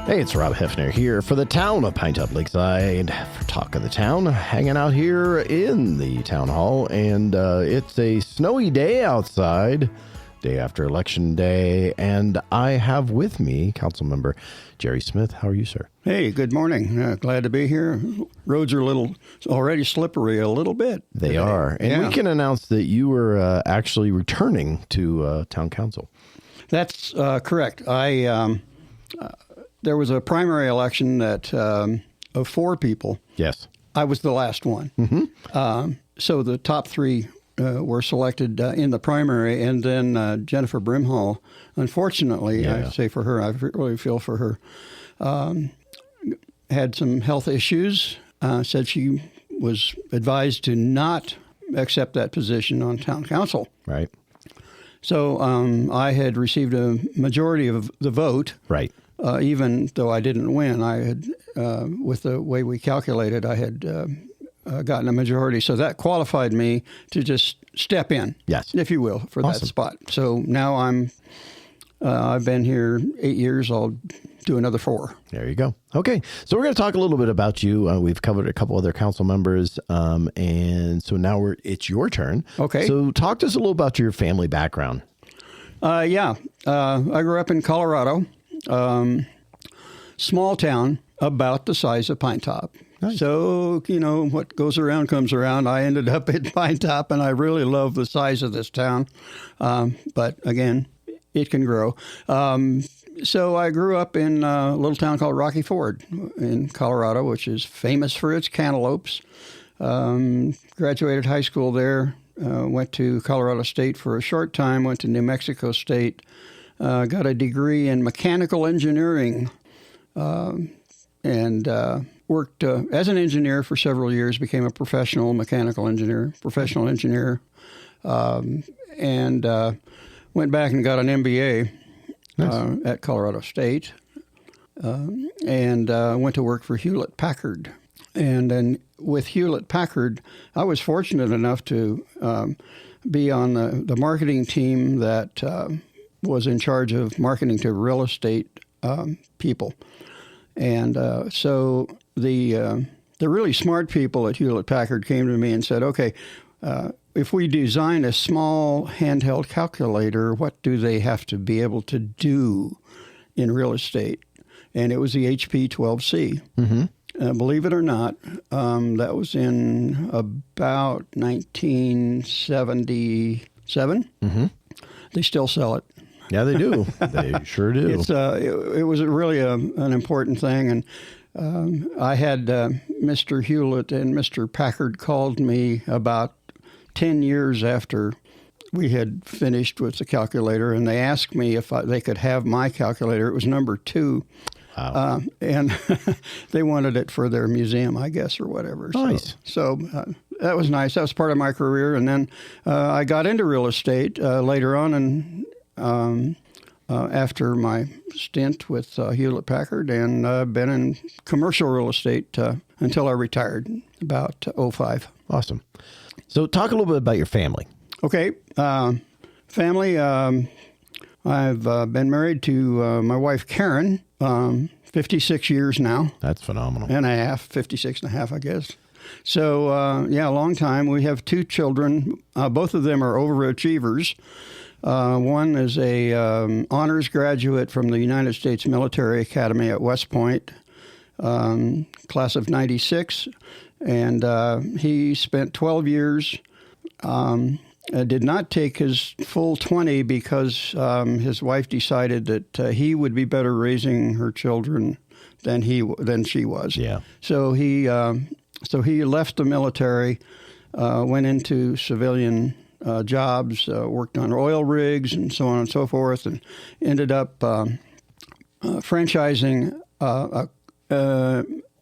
Hey, it's Rob Hefner here for the town of Pinetop-Lakeside for Talk of the Town, hanging out here in the town hall, and it's a snowy day outside, day after Election Day, and I have with me Councilmember Jerry Smith. How are you, sir? Hey, good morning. Glad to be here. Roads are already slippery a little bit. They today. are, and we can announce that you were actually returning to town council. That's correct. There was a primary election that of 4 people. Yes. I was the last one. Mm-hmm. So the top 3 were selected in the primary, and then Jennifer Brimhall, unfortunately, I say for her, I really feel for her, had some health issues, said she was advised to not accept that position on town council. Right. So I had received a majority of the vote. Right. Even though I didn't win, I had, with the way we calculated, I had gotten a majority. So that qualified me to just step in, yes, if you will, for that spot. So now I've been here 8 years. I'll do another 4. There you go. Okay. So we're going to talk a little bit about you. We've covered a couple other council members. And so now it's your turn. Okay. So talk to us a little about your family background. I grew up in Colorado. Small town, about the size of Pinetop. Nice. So, what goes around comes around. I ended up at Pinetop, and I really love the size of this town. But again, it can grow. So I grew up in a little town called Rocky Ford in Colorado, which is famous for its cantaloupes. Graduated high school there, went to Colorado State for a short time, went to New Mexico State, got a degree in mechanical engineering, and worked as an engineer for several years, became a professional engineer, and went back and got an MBA at Colorado State, and went to work for Hewlett-Packard. And then with Hewlett-Packard, I was fortunate enough to be on the marketing team that was in charge of marketing to real estate people. And so the really smart people at Hewlett-Packard came to me and said, okay, if we design a small handheld calculator, what do they have to be able to do in real estate? And it was the HP 12C. Mm-hmm. Believe it or not, that was in about 1977. Mm-hmm. They still sell it. Yeah, they do. They sure do. It was really an important thing. And I had Mr. Hewlett and Mr. Packard called me about 10 years after we had finished with the calculator, and they asked me if they could have my calculator. It was number 2. Wow. And they wanted it for their museum, I guess, or whatever. Nice. So that was nice. That was part of my career. And then I got into real estate later on, and after my stint with Hewlett-Packard, and I've been in commercial real estate until I retired about 2005. Awesome. So talk a little bit about your family. Okay. Family, I've been married to my wife, Karen, 56 years now. That's phenomenal. And a half, 56 and a half, I guess. So, a long time. We have 2 children. Both of them are overachievers. One is a honors graduate from the United States Military Academy at West Point, class of 96, and he spent 12 years. Did not take his full 20 because his wife decided that he would be better raising her children than she was. Yeah. So he left the military, went into civilian jobs, worked on oil rigs and so on and so forth, and ended up franchising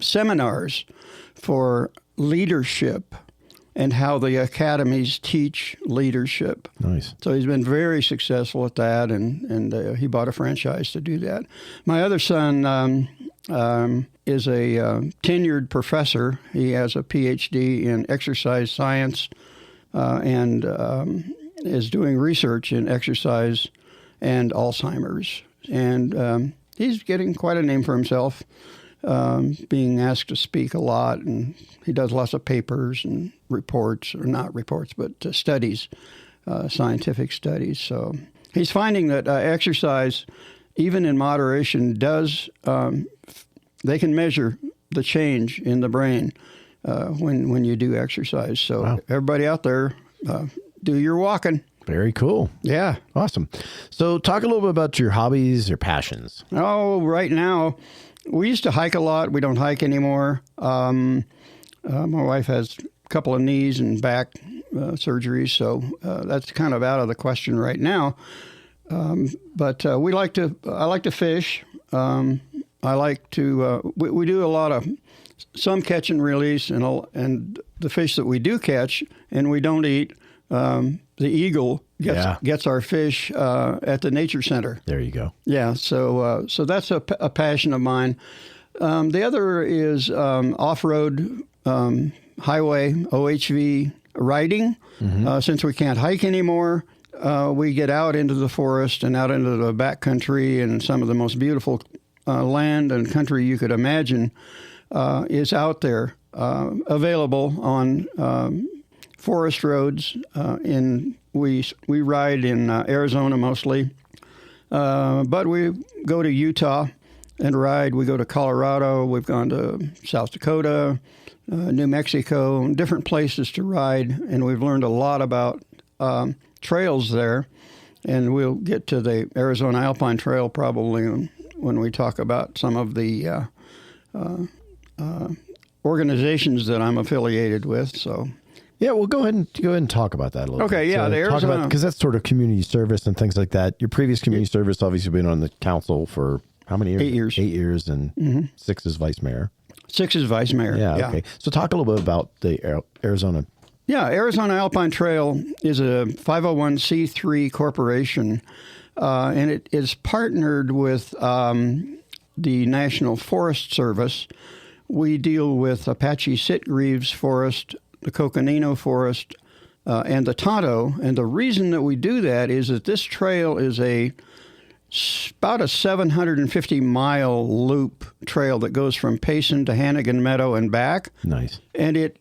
seminars for leadership and how the academies teach leadership. Nice. So he's been very successful at that, and he bought a franchise to do that. My other son is a tenured professor. He has a PhD in exercise science and is doing research in exercise and Alzheimer's. And he's getting quite a name for himself, being asked to speak a lot, and he does lots of papers and reports, or not reports, but studies, scientific studies. So he's finding that exercise, even in moderation, they can measure the change in the brain when you do exercise. So wow. Everybody out there, do your walking. Very cool. Yeah. Awesome. So talk a little bit about your hobbies, your passions. Oh, right now, we used to hike a lot. We don't hike anymore. My wife has a couple of knees and back surgeries, so that's kind of out of the question right now. But I like to fish. I like to, we do a lot of some catch and release, and the fish that we do catch and we don't eat, the eagle gets our fish at the nature center. There you go. Yeah, so that's a passion of mine. The other is off-road highway OHV riding. Since we can't hike anymore, we get out into the forest and out into the backcountry, and some of the most beautiful land and country you could imagine is out there, available on forest roads. We ride in Arizona mostly, but we go to Utah and ride. We go to Colorado. We've gone to South Dakota, New Mexico, different places to ride, and we've learned a lot about trails there. And we'll get to the Arizona Alpine Trail probably when we talk about some of the organizations that I'm affiliated with. So. Yeah, well, go ahead and talk about that a little bit. Okay, yeah, so the Arizona, because that's sort of community service and things like that. Your previous community service, obviously, been on the council for how many years? 8 years. 8 years, and 6 as vice mayor. 6 as vice mayor. Yeah. Okay. So talk a little bit about the Arizona. Yeah, Arizona Alpine Trail is a 501c3 corporation, and it is partnered with the National Forest Service. We deal with Apache Sitgreaves Forest, the Coconino Forest, and the Tonto. And the reason that we do that is that this trail is about a 750-mile loop trail that goes from Payson to Hannigan Meadow and back. Nice. And it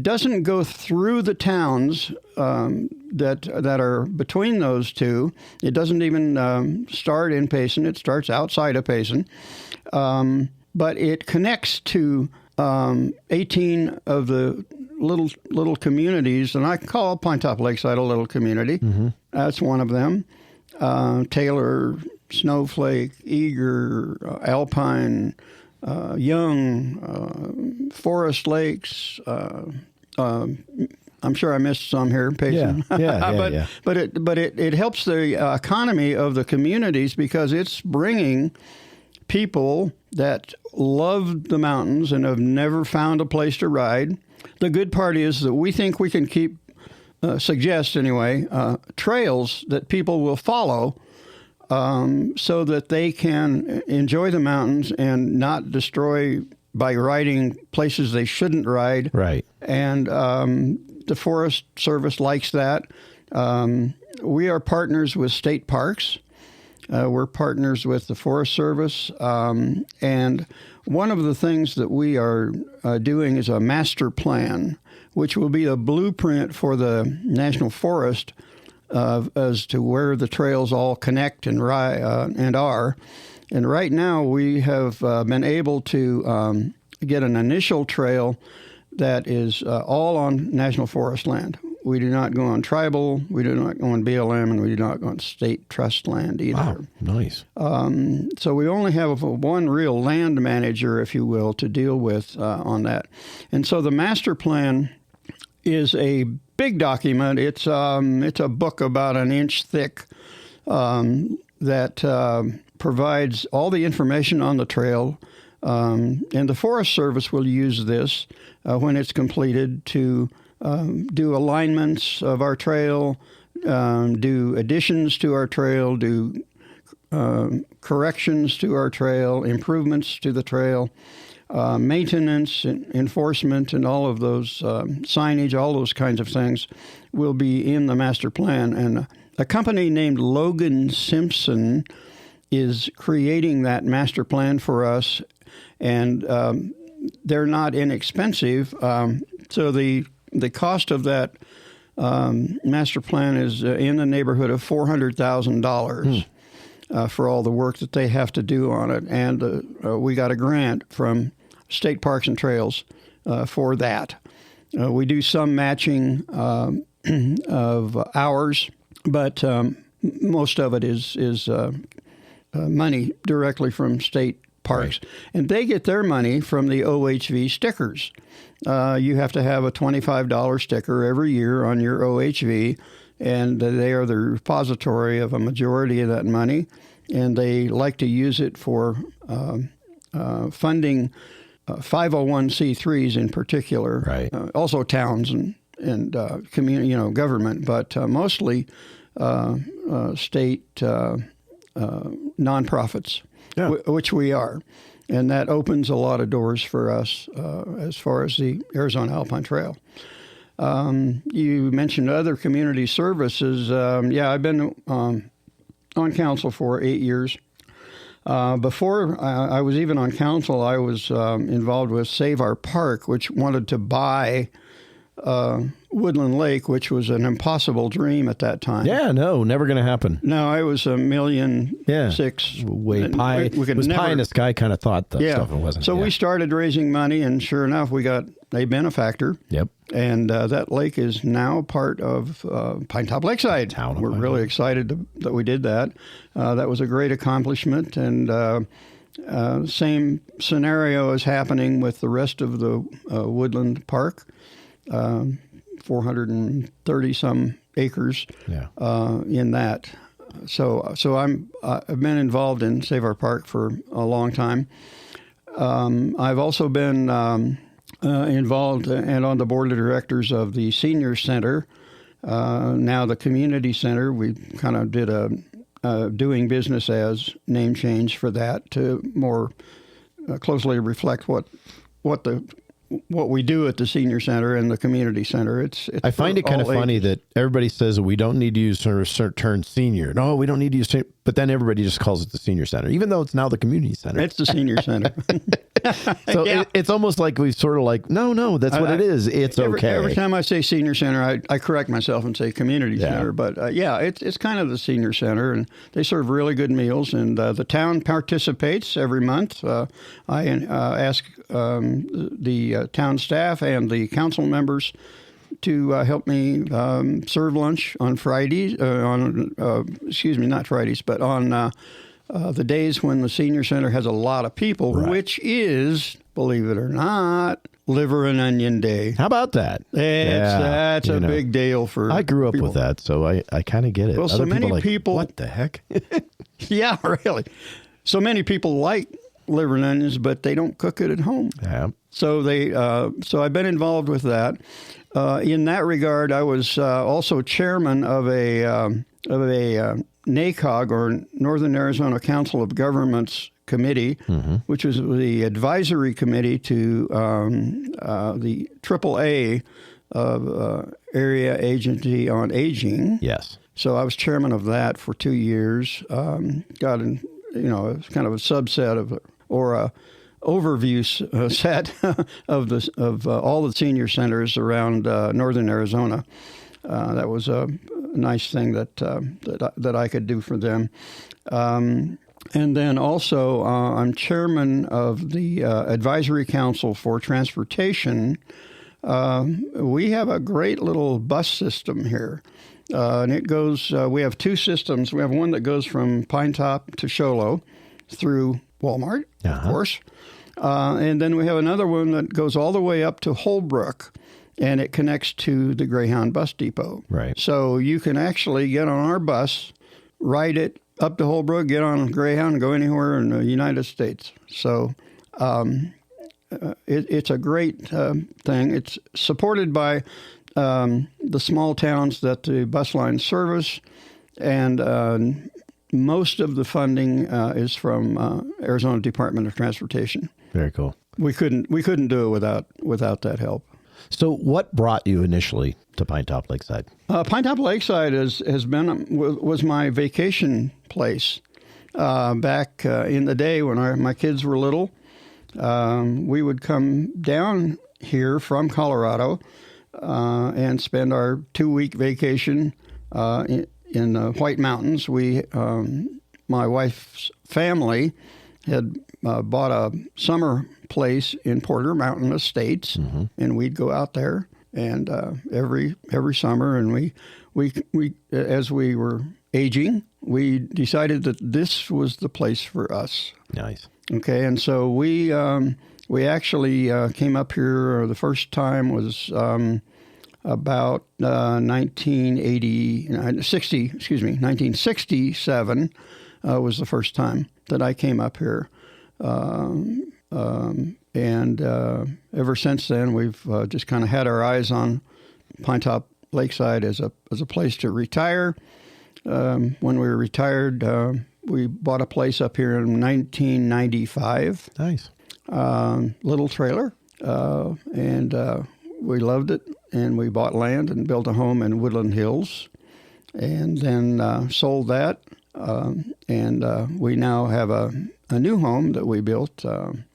doesn't go through the towns that are between those two. It doesn't even start in Payson. It starts outside of Payson. But it connects to 18 of the little communities, and I call Pinetop-Lakeside a little community. That's one of them. Taylor, Snowflake, Eager, Alpine, Young, Forest Lakes. I'm sure I missed some here, Payson. Yeah. But it helps the economy of the communities because it's bringing people that love the mountains and have never found a place to ride. The good part is that we think we can suggest anyway, trails that people will follow so that they can enjoy the mountains and not destroy by riding places they shouldn't ride. Right. And the Forest Service likes that. We are partners with state parks. We're partners with the Forest Service. And one of the things that we are doing is a master plan, which will be a blueprint for the National Forest as to where the trails all connect and are. And right now we have been able to get an initial trail that is all on National Forest land. We do not go on tribal, we do not go on BLM, and we do not go on state trust land either. Wow, nice. So we only have one real land manager, if you will, to deal with on that. And so the master plan is a big document. It's a book about an inch thick that provides all the information on the trail. And the Forest Service will use this when it's completed to do alignments of our trail, do additions to our trail, do corrections to our trail, improvements to the trail, maintenance, enforcement, and all of those signage, all those kinds of things will be in the master plan. And a company named Logan Simpson is creating that master plan for us, and they're not inexpensive. So the cost of that master plan is in the neighborhood of $400,000 for all the work that they have to do on it. And we got a grant from State Parks and Trails for that. We do some matching of hours, but most of it is money directly from state parks. Right. And they get their money from the OHV stickers. You have to have a $25 sticker every year on your OHV, and they are the repository of a majority of that money, and they like to use it for funding 501c3s in particular, right. Also towns and community, government, but mostly state nonprofits, which we are. And that opens a lot of doors for us as far as the Arizona Alpine Trail. You mentioned other community services. I've been on council for 8 years. Before I was even on council, I was involved with Save Our Park, which wanted to buy Woodland Lake, which was an impossible dream at that time. Yeah, no, never going to happen. No, it was $1.6 million. Way pie. It was pie in the sky kind of thought that stuff. It wasn't. So we started raising money, and sure enough, we got a benefactor. Yep. And that lake is now part of Pinetop-Lakeside. We're really excited that we did that. That was a great accomplishment, and same scenario is happening with the rest of the Woodland Park. 430 some acres in that. So I've been involved in Save Our Park for a long time. I've also been involved and on the board of directors of the Senior Center. Now the Community Center, we kind of did a doing business as name change for that to more closely reflect what we do at the Senior Center and the Community Center. It's I find it kind of funny that everybody says we don't need to use term senior. No, we don't need to use, but then everybody just calls it the Senior Center, even though it's now the Community Center. It's the Senior Center. So it's almost like we sort of like, no, that's what it is. It's okay. Every time I say Senior Center, I correct myself and say Community Center. But it's kind of the Senior Center, and they serve really good meals. And the town participates every month. I ask the town staff and the council members to help me serve lunch on Fridays, not Fridays, but on the days when the Senior Center has a lot of people, which is, believe it or not, Liver and Onion Day. How about that? That's a big deal for I grew up people. with that, so I kind of get it. Well, Other so many like, people... What the heck? Yeah, really. So many people like liver and onions, but they don't cook it at home. Yeah. So so I've been involved with that. In that regard, I was also chairman of a NACOG, or Northern Arizona Council of Governments Committee, which was the advisory committee to the AAA of Area Agency on Aging. Yes. So I was chairman of that for 2 years. Got in, it's kind of a subset of, or a overview set of all the senior centers around northern Arizona. That was a nice thing that I could do for them. And then also, I'm chairman of the Advisory Council for Transportation. We have a great little bus system here. And it goes, we have two systems. We have one that goes from Pinetop to Show Low through Walmart, of course. And then we have another one that goes all the way up to Holbrook, and it connects to the Greyhound bus depot. Right. So you can actually get on our bus, ride it up to Holbrook, get on Greyhound, and go anywhere in the United States. So it's a great thing. It's supported by the small towns that the bus lines service, and most of the funding is from Arizona Department of Transportation. Very cool. We couldn't do it without that help. So what brought you initially to Pinetop-Lakeside? Pinetop-Lakeside was my vacation place. back in the day when my kids were little. We would come down here from Colorado and spend our 2-week vacation in the White Mountains. My wife's family had bought a summer place in Porter Mountain Estates, and we'd go out there and every summer. And we as we were aging, we decided that this was the place for us. Nice. Okay, and so we actually came up here. The first time was about 1967 was the first time that I came up here. And ever since then, we've just kind of had our eyes on Pinetop-Lakeside as a place to retire. When we were retired, we bought a place up here in 1995. Nice. Little trailer, and we loved it. And we bought land and built a home in Woodland Hills, and then sold that. And we now have a new home that we built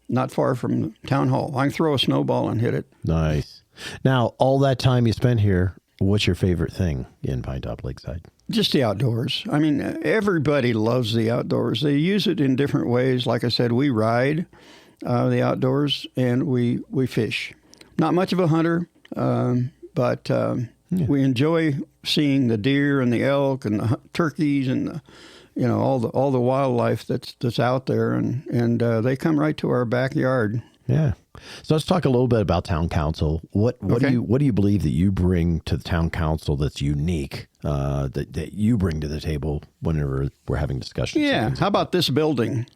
not far from the town hall. I can throw a snowball and hit it. Nice. Now, all that time you spent here, what's your favorite thing in Pinetop-Lakeside? Just the outdoors. I mean, everybody loves the outdoors. They use it in different ways. Like I said, we ride the outdoors and we fish. Not much of a hunter, but we enjoy seeing the deer and the elk and the turkeys and all the wildlife that's out there, and they come right to our backyard. Yeah. So let's talk a little bit about town council. What do you believe that you bring to the town council that's unique, that you bring to the table whenever we're having discussions? Yeah. How about this building?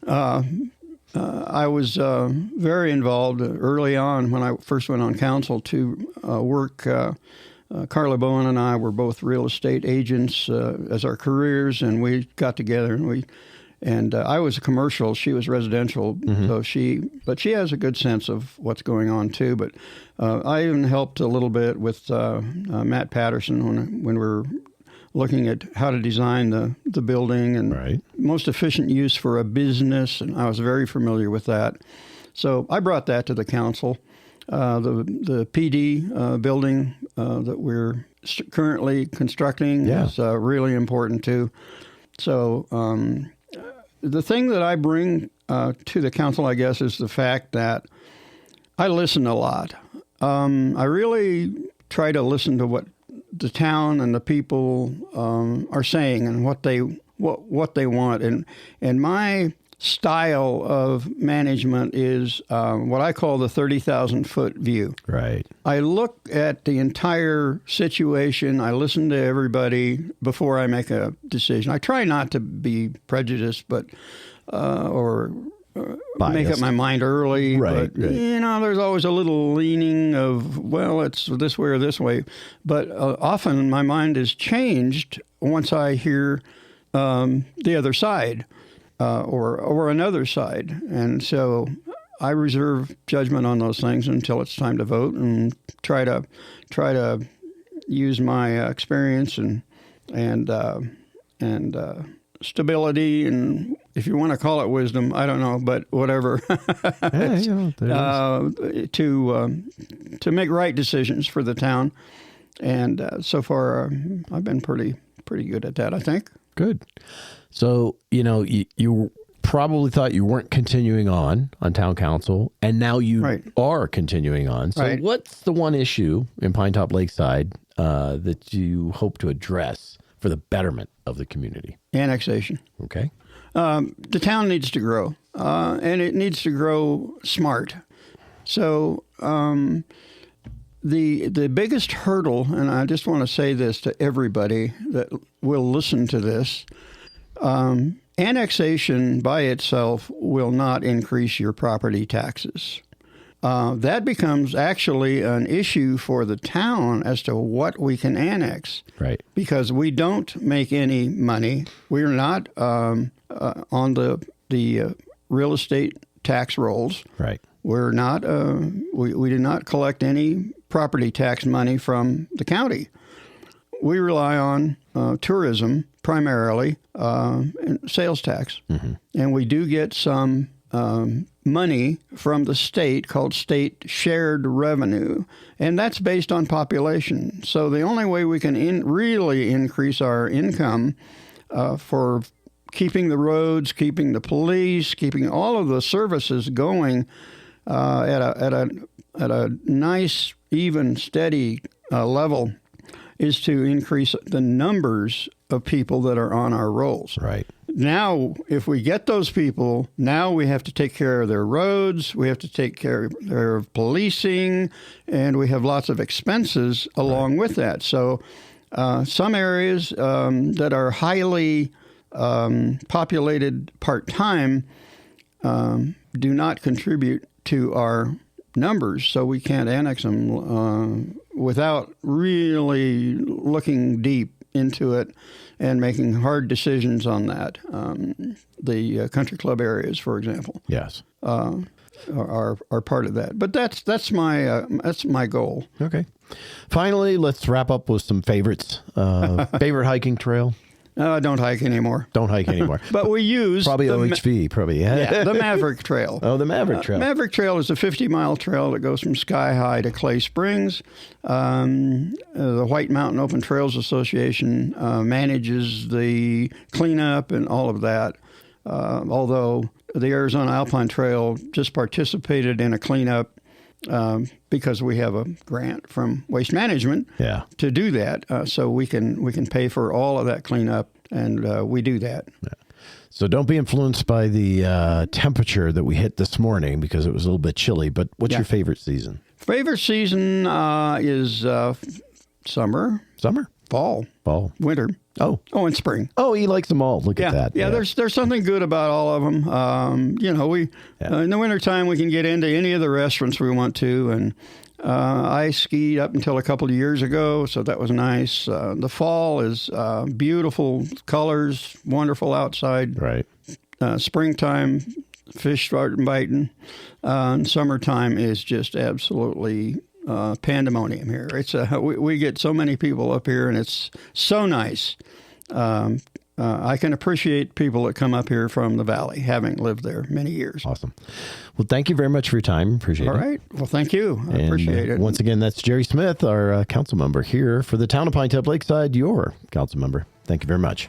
I was very involved early on when I first went on council to work. Carla Bowen and I were both real estate agents as our careers, and we got together and I was a commercial, she was residential, but she has a good sense of what's going on too. But I even helped a little bit with Matt Patterson when we were looking at how to design the building and most efficient use for a business, and I was very familiar with that. So I brought that to the council. The PD building that we're currently constructing is really important too. So the thing that I bring to the council, I guess, is the fact that I listen a lot. I really try to listen to what the town and the people are saying and what they want. And my style of management is what I call the 30,000-foot view. Right. I look at the entire situation. I listen to everybody before I make a decision. I try not to be prejudiced, but or make up my mind early. Right. But, there's always a little leaning of, well, it's this way or this way. But often my mind is changed once I hear the other side. Or another side. And so I reserve judgment on those things until it's time to vote, and try to use my experience and stability, and if you want to call it wisdom, I don't know, but whatever, to make right decisions for the town. And so far, I've been pretty good at that, I think. Good. So, you probably thought you weren't continuing on town council, and now you are continuing on. So what's the one issue in Pinetop-Lakeside that you hope to address for the betterment of the community? Annexation. Okay. The town needs to grow, and it needs to grow smart. So the biggest hurdle, and I just want to say this to everybody that will listen to this, annexation by itself will not increase your property taxes. That becomes actually an issue for the town as to what we can annex. Right. Because we don't make any money. We're not on the real estate tax rolls. Right. We're not. We do not collect any property tax money from the county. we rely on tourism primarily, and sales tax. And we do get some money from the state called state shared revenue, and that's based on population. So the only way we can really increase our income for keeping the roads, keeping the police, keeping all of the services going at a nice, even, steady level is to increase the numbers of people that are on our rolls. Right. Now, if we get those people, now we have to take care of their roads, we have to take care of their policing, and we have lots of expenses along with that. So some areas that are highly populated part-time do not contribute to our numbers, so we can't annex them without really looking deep into it and making hard decisions on that. The country club areas, for example, Yes. are part of that. But that's my goal. Okay. Finally, let's wrap up with some favorites. Favorite hiking trail? I don't hike anymore. Don't hike anymore. But we use Probably OHV, probably. yeah, the Maverick Trail. Oh, the Maverick Trail. Maverick Trail is a 50-mile trail that goes from Sky High to Clay Springs. The White Mountain Open Trails Association manages the cleanup and all of that, although the Arizona Alpine Trail just participated in a cleanup because we have a grant from Waste Management to do that, so we can pay for all of that cleanup, and we do that. Yeah. So don't be influenced by the temperature that we hit this morning because it was a little bit chilly. But what's your favorite season? Favorite season is summer, fall, winter. Oh, and spring. Oh, he likes them all. Look at that. Yeah, there's something good about all of them. In the wintertime, we can get into any of the restaurants we want to. And I skied up until a couple of years ago, so that was nice. The fall is beautiful colors, wonderful outside. Right. Springtime, fish start biting. And summertime is just absolutely pandemonium here. It's we get so many people up here, and it's so nice. I can appreciate people that come up here from the valley, having lived there many years. Awesome. Well, thank you very much for your time. Appreciate it. All right. Well, thank you. I appreciate it. Once again, that's Jerry Smith, our council member here for the town of Pinetop-Lakeside, your council member. Thank you very much.